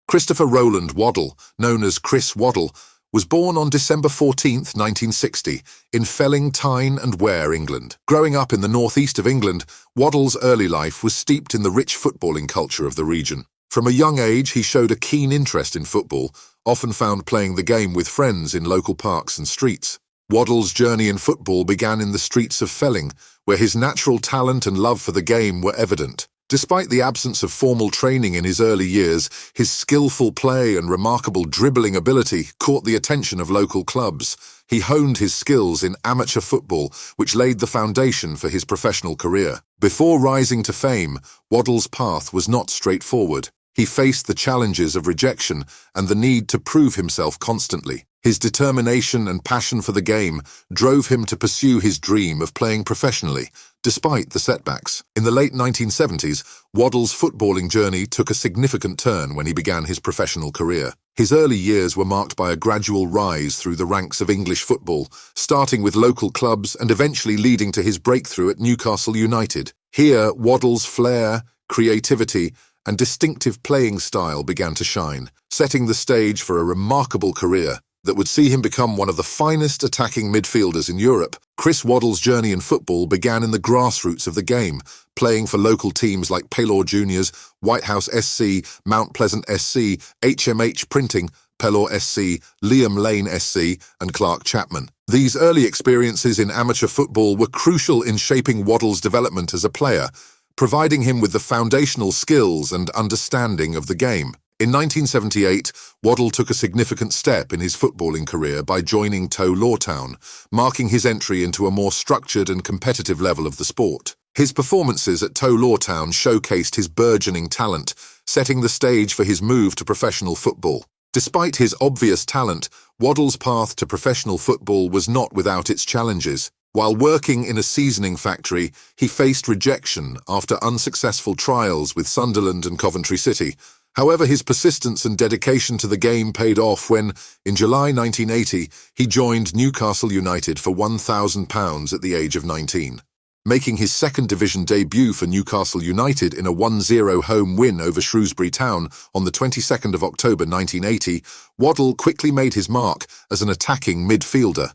Christopher Roland Waddle, known as Chris Waddle, was born on December 14, 1960, in Felling, Tyne and Wear, England. Growing up in the northeast of England, Waddle's early life was steeped in the rich footballing culture of the region. From a young age, he showed a keen interest in football, often found playing the game with friends in local parks and streets. Waddle's journey in football began in the streets of Felling, where his natural talent and love for the game were evident. Despite the absence of formal training in his early years, his skillful play and remarkable dribbling ability caught the attention of local clubs. He honed his skills in amateur football, which laid the foundation for his professional career. Before rising to fame, Waddle's path was not straightforward. He faced the challenges of rejection and the need to prove himself constantly. His determination and passion for the game drove him to pursue his dream of playing professionally, despite the setbacks. In the late 1970s, Waddle's footballing journey took a significant turn when he began his professional career. His early years were marked by a gradual rise through the ranks of English football, starting with local clubs and eventually leading to his breakthrough at Newcastle United. Here, Waddle's flair, creativity, and distinctive playing style began to shine, setting the stage for a remarkable career that would see him become one of the finest attacking midfielders in Europe. Chris Waddle's journey in football began in the grassroots of the game, playing for local teams like Pellor Juniors, Whitehouse SC, Mount Pleasant SC, HMH Printing, Pellor SC, Liam Lane SC, and Clark Chapman. These early experiences in amateur football were crucial in shaping Waddle's development as a player, providing him with the foundational skills and understanding of the game. In 1978, Waddle took a significant step in his footballing career by joining Tow Town, marking his entry into a more structured and competitive level of the sport. His performances at Tow Town showcased his burgeoning talent, setting the stage for his move to professional football. Despite his obvious talent, Waddle's path to professional football was not without its challenges. While working in a seasoning factory, he faced rejection after unsuccessful trials with Sunderland and Coventry City. However, his persistence and dedication to the game paid off when, in July 1980, he joined Newcastle United for £1,000 at the age of 19. Making his second division debut for Newcastle United in a 1-0 home win over Shrewsbury Town on the 22nd of October 1980, Waddle quickly made his mark as an attacking midfielder.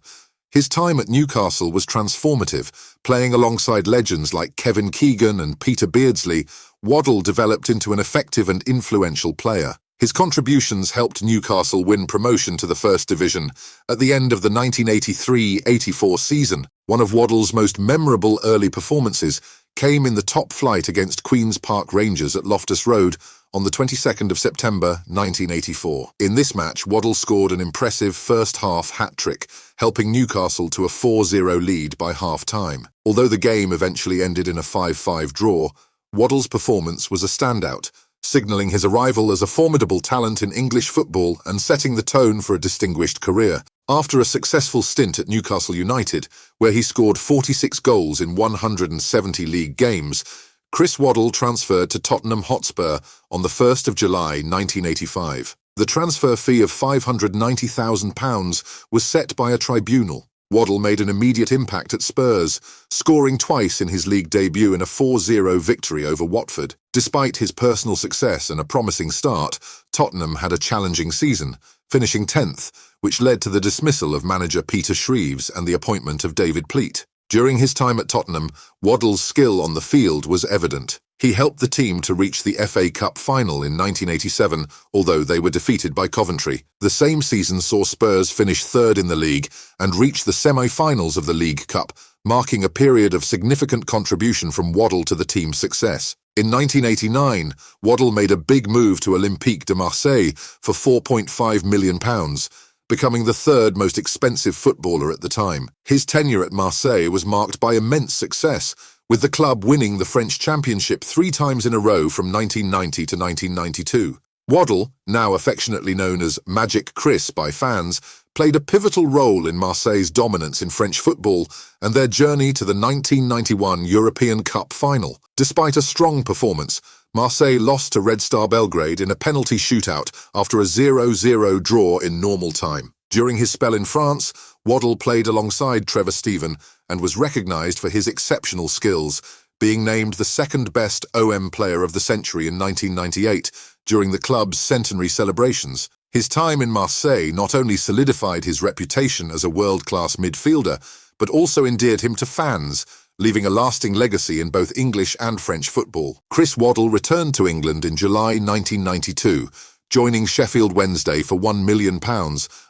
His time at Newcastle was transformative. Playing alongside legends like Kevin Keegan and Peter Beardsley, Waddle developed into an effective and influential player. His contributions helped Newcastle win promotion to the First Division at the end of the 1983-84 season. One of Waddle's most memorable early performances came in the top flight against Queen's Park Rangers at Loftus Road on the 22nd of September 1984. In this match, Waddle scored an impressive first-half hat-trick, helping Newcastle to a 4-0 lead by half-time. Although the game eventually ended in a 5-5 draw, Waddle's performance was a standout, signalling his arrival as a formidable talent in English football and setting the tone for a distinguished career. After a successful stint at Newcastle United, where he scored 46 goals in 170 league games, Chris Waddle transferred to Tottenham Hotspur on the 1st of July 1985. The transfer fee of £590,000 was set by a tribunal. Waddle made an immediate impact at Spurs, scoring twice in his league debut in a 4-0 victory over Watford. Despite his personal success and a promising start, Tottenham had a challenging season, finishing 10th, which led to the dismissal of manager Peter Shreeves and the appointment of David Pleat. During his time at Tottenham, Waddle's skill on the field was evident. He helped the team to reach the FA Cup final in 1987, although they were defeated by Coventry. The same season saw Spurs finish third in the league and reach the semi-finals of the League Cup, marking a period of significant contribution from Waddle to the team's success. In 1989, Waddle made a big move to Olympique de Marseille for £4.5 million, becoming the third most expensive footballer at the time. His tenure at Marseille was marked by immense success, with the club winning the French Championship 3 times in a row from 1990 to 1992. Waddle, now affectionately known as Magic Chris by fans, played a pivotal role in Marseille's dominance in French football and their journey to the 1991 European Cup final. Despite a strong performance, Marseille lost to Red Star Belgrade in a penalty shootout after a 0-0 draw in normal time. During his spell in France, Waddle played alongside Trevor Steven and was recognised for his exceptional skills, being named the second-best OM player of the century in 1998, during the club's centenary celebrations. His time in Marseille not only solidified his reputation as a world-class midfielder, but also endeared him to fans, leaving a lasting legacy in both English and French football. Chris Waddle returned to England in July 1992, joining Sheffield Wednesday for £1 million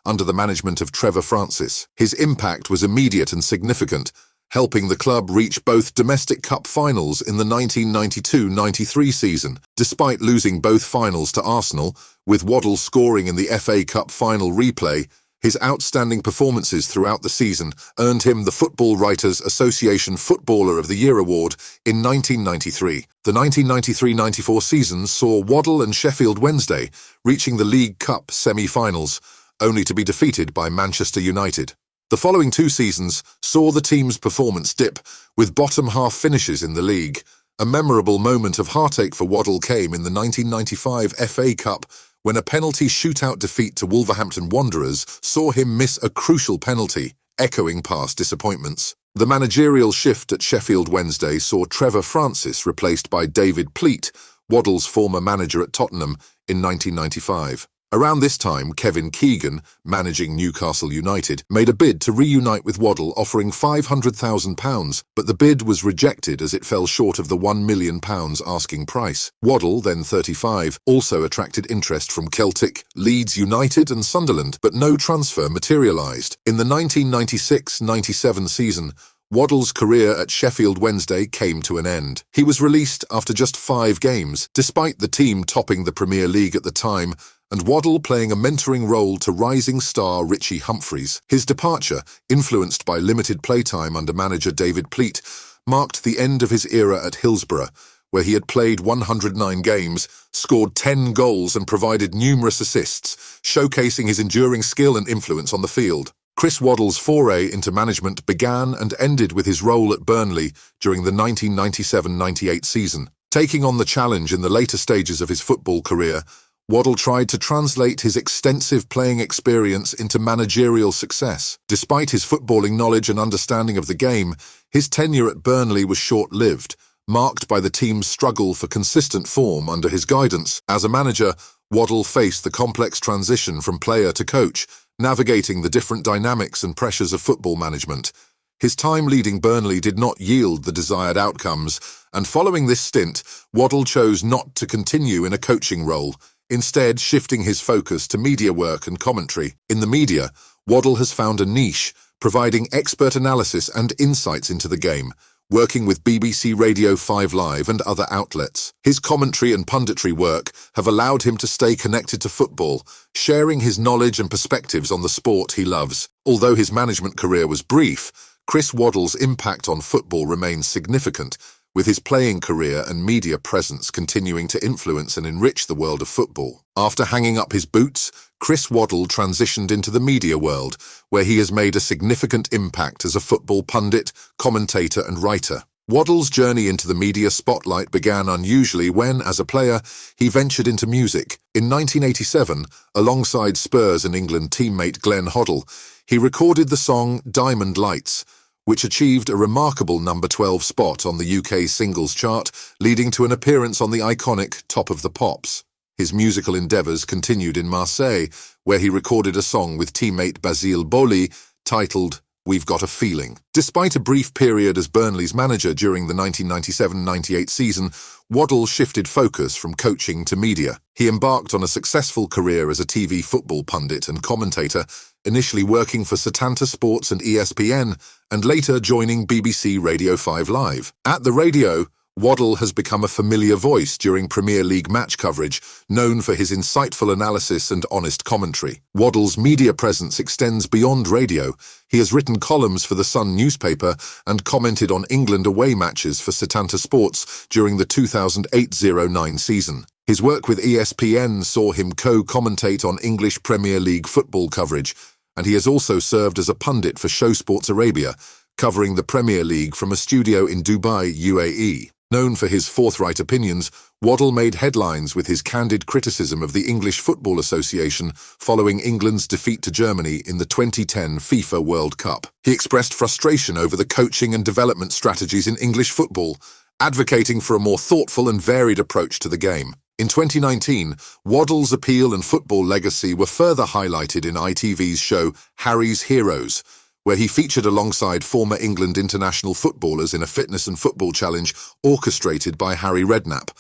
under the management of Trevor Francis. His impact was immediate and significant, helping the club reach both domestic cup finals in the 1992-93 season. Despite losing both finals to Arsenal, with Waddle scoring in the FA Cup final replay, his outstanding performances throughout the season earned him the Football Writers Association Footballer of the Year award in 1993. The 1993-94 season saw Waddle and Sheffield Wednesday reaching the League Cup semi-finals, only to be defeated by Manchester United. The following two seasons saw the team's performance dip, with bottom-half finishes in the league. A memorable moment of heartache for Waddle came in the 1995 FA Cup, when a penalty shootout defeat to Wolverhampton Wanderers saw him miss a crucial penalty, echoing past disappointments. The managerial shift at Sheffield Wednesday saw Trevor Francis replaced by David Pleat, Waddle's former manager at Tottenham, in 1995. Around this time, Kevin Keegan, managing Newcastle United, made a bid to reunite with Waddle, offering £500,000, but the bid was rejected as it fell short of the £1 million asking price. Waddle, then 35, also attracted interest from Celtic, Leeds United and Sunderland, but no transfer materialised. In the 1996-97 season, Waddle's career at Sheffield Wednesday came to an end. He was released after just 5 games, despite the team topping the Premier League at the time, and Waddle playing a mentoring role to rising star Richie Humphreys. His departure, influenced by limited playtime under manager David Pleat, marked the end of his era at Hillsborough, where he had played 109 games, scored 10 goals and provided numerous assists, showcasing his enduring skill and influence on the field. Chris Waddle's foray into management began and ended with his role at Burnley during the 1997-98 season. Taking on the challenge in the later stages of his football career, Waddle tried to translate his extensive playing experience into managerial success. Despite his footballing knowledge and understanding of the game, his tenure at Burnley was short-lived, marked by the team's struggle for consistent form under his guidance. As a manager, Waddle faced the complex transition from player to coach, navigating the different dynamics and pressures of football management. His time leading Burnley did not yield the desired outcomes, and following this stint, Waddle chose not to continue in a coaching role, instead shifting his focus to media work and commentary. In the media, Waddle has found a niche, providing expert analysis and insights into the game, working with BBC Radio 5 Live and other outlets. His commentary and punditry work have allowed him to stay connected to football, sharing his knowledge and perspectives on the sport he loves. Although his management career was brief, Chris Waddle's impact on football remains significant, with his playing career and media presence continuing to influence and enrich the world of football. After hanging up his boots, Chris Waddle transitioned into the media world, where he has made a significant impact as a football pundit, commentator and writer. Waddle's journey into the media spotlight began unusually when, as a player, he ventured into music. In 1987, alongside Spurs and England teammate Glenn Hoddle, he recorded the song Diamond Lights, which achieved a remarkable number 12 spot on the UK singles chart, leading to an appearance on the iconic Top of the Pops. His musical endeavours continued in Marseille, where he recorded a song with teammate Basile Boli titled We've Got a Feeling. Despite a brief period as Burnley's manager during the 1997-98 season, Waddle shifted focus from coaching to media. He embarked on a successful career as a TV football pundit and commentator, initially working for Setanta Sports and ESPN, and later joining BBC Radio 5 Live. At the radio, Waddle has become a familiar voice during Premier League match coverage, known for his insightful analysis and honest commentary. Waddle's media presence extends beyond radio. He has written columns for the Sun newspaper and commented on England away matches for Setanta Sports during the 2008-09 season. His work with ESPN saw him co-commentate on English Premier League football coverage, and he has also served as a pundit for Show Sports Arabia, covering the Premier League from a studio in Dubai, UAE. Known for his forthright opinions, Waddle made headlines with his candid criticism of the English Football Association following England's defeat to Germany in the 2010 FIFA World Cup. He expressed frustration over the coaching and development strategies in English football, advocating for a more thoughtful and varied approach to the game. In 2019, Waddle's appeal and football legacy were further highlighted in ITV's show Harry's Heroes, where he featured alongside former England international footballers in a fitness and football challenge orchestrated by Harry Redknapp.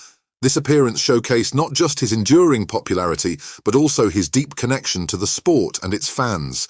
This appearance showcased not just his enduring popularity, but also his deep connection to the sport and its fans.